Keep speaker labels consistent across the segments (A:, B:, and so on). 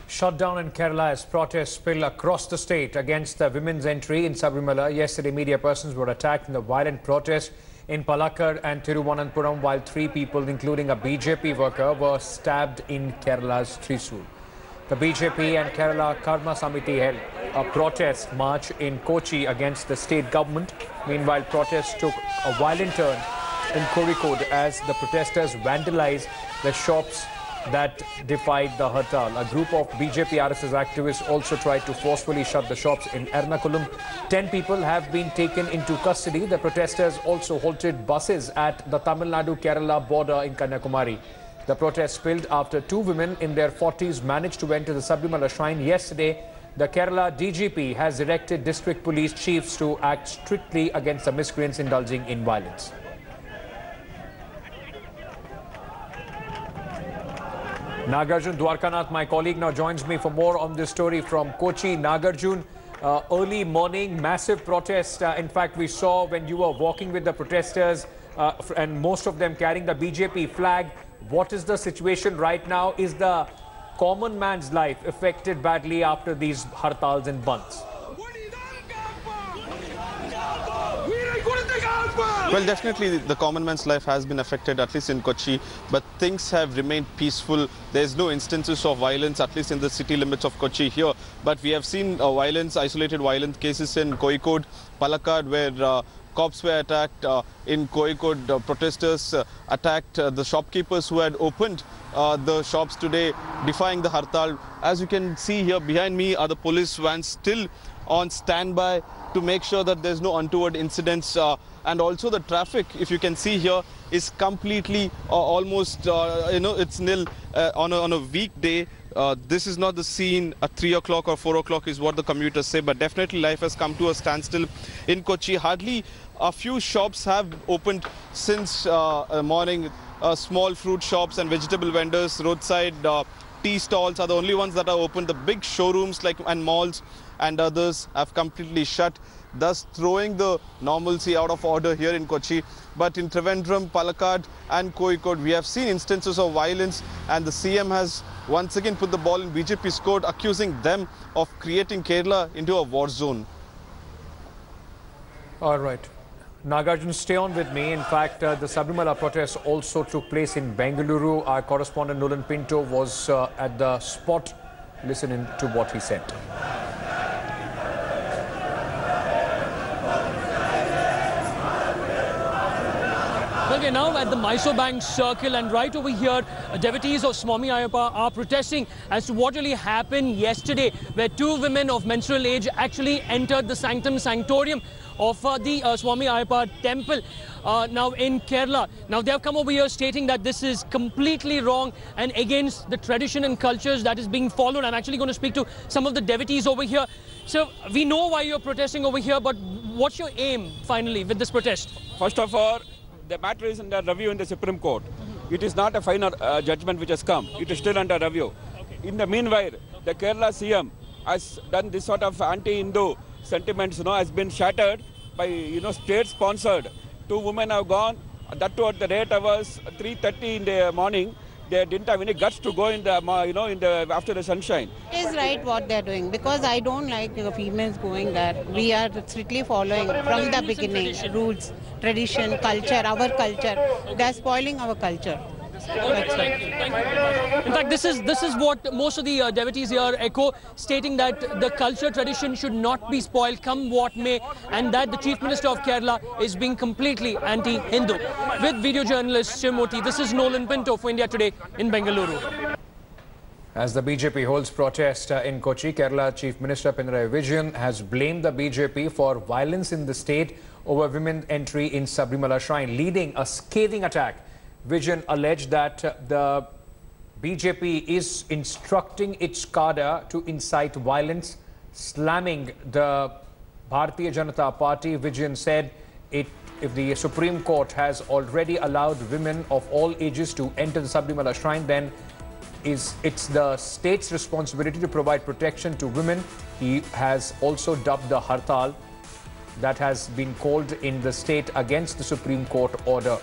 A: Shutdown in Kerala as protests spill across the state against the women's entry in Sabarimala. Yesterday, media persons were attacked in the violent protest in Palakkad and Thiruvananthapuram, while 3 people, including a BJP worker, were stabbed in Kerala's Thrissur. The BJP and Kerala Karma Samiti held a protest march in Kochi against the state government. Meanwhile, protests took a violent turn in Kozhikode as the protesters vandalized the shops that defied the Hartal. A group of BJP RSS activists also tried to forcefully shut the shops in Ernakulam. 10 people have been taken into custody. The protesters also halted buses at the Tamil Nadu-Kerala border in Kanyakumari. The protest spilled after 2 women in their 40s managed to enter the Sabarimala shrine yesterday. The Kerala DGP has directed district police chiefs to act strictly against the miscreants indulging in violence. Nagarjun Dwarkanath, my colleague, now joins me for more on this story from Kochi. Nagarjun, early morning, massive protest. In fact, we saw when you were walking with the protesters and most of them carrying the BJP flag. What is the situation right now? Is the common man's life affected badly after these hartals and bandhs?
B: Well, definitely the common man's life has been affected, at least in Kochi, but things have remained peaceful. There's no instances of violence, at least in the city limits of Kochi here. But we have seen isolated violent cases in Kozhikode, Palakkad, where cops were attacked. In Kozhikode, protesters attacked the shopkeepers who had opened the shops today, defying the Hartal. As you can see here behind me are the police vans still on standby to make sure that there's no untoward incidents. And also the traffic, if you can see here, is completely almost, it's nil on a weekday. This is not the scene at 3 o'clock or 4 o'clock is what the commuters say, but definitely life has come to a standstill in Kochi. Hardly a few shops have opened since morning. Small fruit shops and vegetable vendors, roadside tea stalls are the only ones that are open. The big showrooms and malls and others have completely shut, thus throwing the normalcy out of order here in Kochi. But in Trivandrum, Palakkad and Kozhikode, we have seen instances of violence, and the CM has once again put the ball in BJP's court, accusing them of creating Kerala into a war zone.
A: All right. Nagarjun, stay on with me. In fact, the Sabarimala protest also took place in Bengaluru. Our correspondent Nolan Pinto was at the spot. Listen in to what he said.
C: Well, we're now at the Mysore Bank Circle, and right over here, devotees of Swami Ayyappa are protesting as to what really happened yesterday, where 2 women of menstrual age actually entered the sanctorium of the Swami Ayyappa temple now in Kerala. Now, they have come over here stating that this is completely wrong and against the tradition and cultures that is being followed. I'm actually going to speak to some of the devotees over here. So, we know why you're protesting over here, but what's your aim, finally, with this protest?
D: First of all, the matter is under review in the Supreme Court. It is not a final judgment which has come. It is still under review. In the meanwhile, the Kerala CM has done this sort of anti-Hindu sentiments, has been shattered by, state-sponsored. 2 women have gone. That too at the late hours, 3:30 in the morning. They didn't have any guts to go in the, after the sunshine.
E: It is right what they're doing, because I don't like females going there. We are strictly following from the beginning rules, tradition, culture, our culture. They're spoiling our culture.
C: In fact, this is what most of the devotees here echo, stating that the culture tradition should not be spoiled, come what may, and that the Chief Minister of Kerala is being completely anti-Hindu. With video journalist Shivmurthy, this is Nolan Pinto for India Today in Bengaluru.
A: As the BJP holds protest in Kochi, Kerala Chief Minister Pinarayi Vijayan has blamed the BJP for violence in the state over women's entry in Sabarimala shrine, leading a scathing attack. Vijayan alleged that the BJP is instructing its cadre to incite violence, slamming the Bharatiya Janata Party. Vijayan said if the Supreme Court has already allowed women of all ages to enter the Sabarimala shrine, then it's the state's responsibility to provide protection to women. He has also dubbed the Hartal that has been called in the state against the Supreme Court order.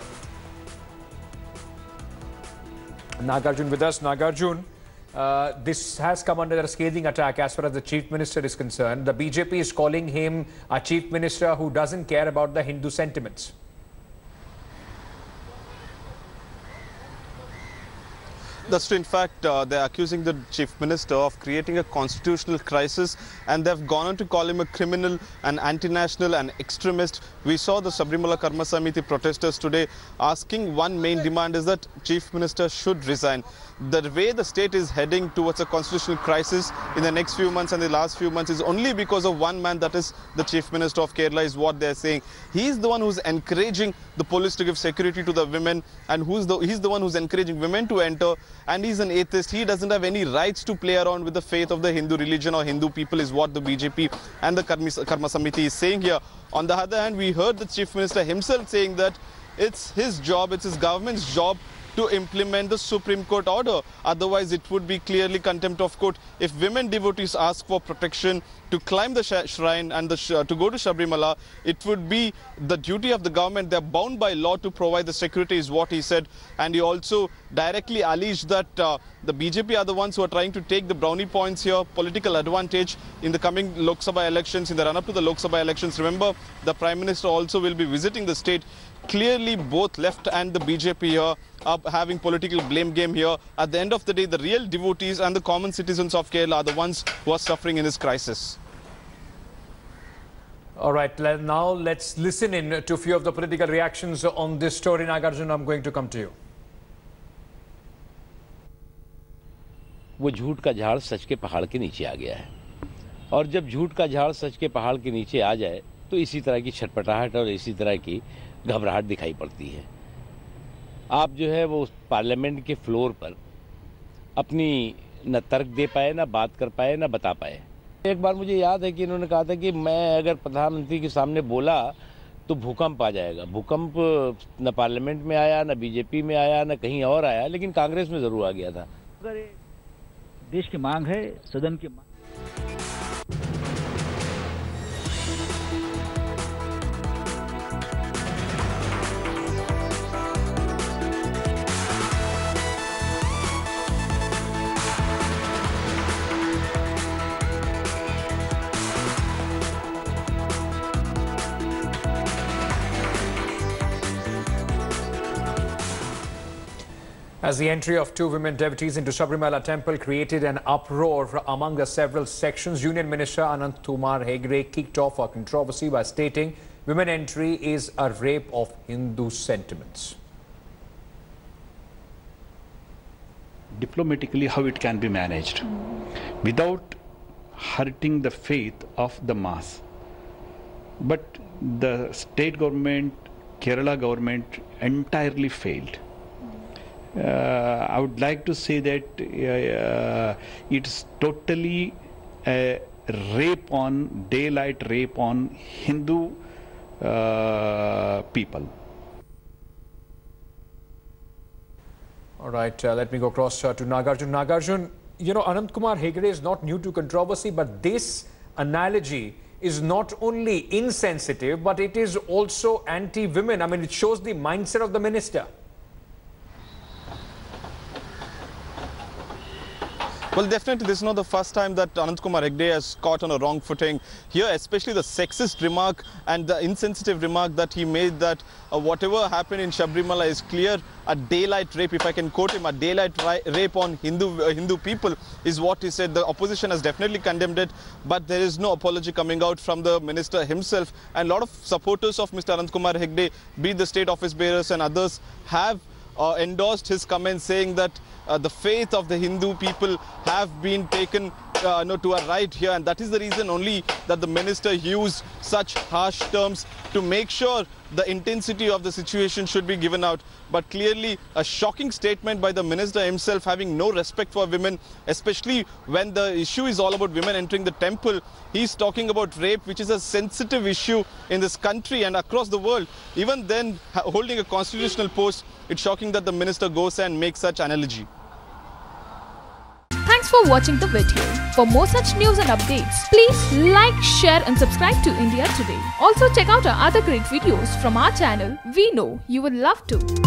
A: Nagarjun with us. Nagarjun, This has come under a scathing attack as far as the Chief Minister is concerned. The BJP is calling him a Chief Minister who doesn't care about the Hindu sentiments.
B: That's true. In fact, they're accusing the Chief Minister of creating a constitutional crisis, and they've gone on to call him a criminal, an anti-national, an extremist. We saw the Sabarimala Karma Samiti protesters today asking one main demand is that Chief Minister should resign. The way the state is heading towards a constitutional crisis in the next few months and the last few months is only because of one man, that is the Chief Minister of Kerala, is what they're saying. He's the one who's encouraging the police to give security to the women, and he's the one who's encouraging women to enter. And he's an atheist. He doesn't have any rights to play around with the faith of the Hindu religion or Hindu people, is what the BJP and the Karma Samiti is saying here. On the other hand, we heard the Chief Minister himself saying that it's his job, it's his government's job to implement the Supreme Court order. Otherwise, it would be clearly contempt of court. If women devotees ask for protection to climb the shrine and to go to Sabarimala, it would be the duty of the government. They're bound by law to provide the security, is what he said. And he also directly alleged that the BJP are the ones who are trying to take the brownie points here, political advantage in the coming Lok Sabha elections, in the run-up to the Lok Sabha elections. Remember, the Prime Minister also will be visiting the state. Clearly, both left and the BJP here are having political blame game here. At the end of the day, the real devotees and the common citizens of Kerala are the ones who are suffering in this crisis.
A: All right, now let's listen in to a few of the political reactions on this story. Nagarjun, I'm going to come to you.
F: वो झूठ का झाड़ सच के पहाड़ के नीचे आ गया है, और जब झूठ का झाड़ सच के पहाड़ के नीचे आ जाए तो इसी तरह की छटपटाहट और इसी तरह की घबराहट दिखाई पड़ती है। आप जो है वो पार्लियामेंट के फ्लोर पर अपनी न तर्क दे पाए, न बात कर पाए, न बता पाए। एक बार मुझे याद है कि इन्होंने कहा था कि मैं अगर प्रधानमंत्री के सामने बोला तो भूकंप आ जाएगा। भूकंप न पार्लियामेंट में आया, न बीजेपी में आया, न कहीं और आया, लेकिन कांग्रेस में जरूर आ गया था।
G: अगर देश की मांग है, सदन की मांग।
A: As the entry of two women devotees into Sabarimala temple created an uproar among the several sections, Union Minister Anant Kumar Hegde kicked off a controversy by stating women entry is a rape of Hindu sentiments.
H: Diplomatically, how it can be managed without hurting the faith of the mass. But the state government, Kerala government entirely failed. I would like to say that it's totally a rape on, daylight rape on Hindu people.
A: All right, let me go across to Nagarjun. Nagarjun, you know, Anant Kumar Hegde is not new to controversy, but this analogy is not only insensitive, but it is also anti-women. I mean, it shows the mindset of the minister.
B: Well, definitely this is not the first time that Anant Kumar Hegde has caught on a wrong footing. Here, especially the sexist remark and the insensitive remark that he made that whatever happened in Sabarimala is clear, a daylight rape, if I can quote him, a daylight rape on Hindu people is what he said. The opposition has definitely condemned it, but there is no apology coming out from the minister himself. And a lot of supporters of Mr. Anant Kumar Hegde, be it the state office bearers and others, have endorsed his comments, saying that the faith of the Hindu people have been taken to a right here, and that is the reason only that the minister used such harsh terms to make sure the intensity of the situation should be given out. But clearly a shocking statement by the minister himself, having no respect for women, especially when the issue is all about women entering the temple. He's talking about rape, which is a sensitive issue in this country and across the world. Even then, holding a constitutional post, it's shocking that the minister goes and makes such analogy.
I: Thanks for watching the video. For more such news and updates, please like, share and subscribe to India Today. Also check out our other great videos from our channel. We know you will love to.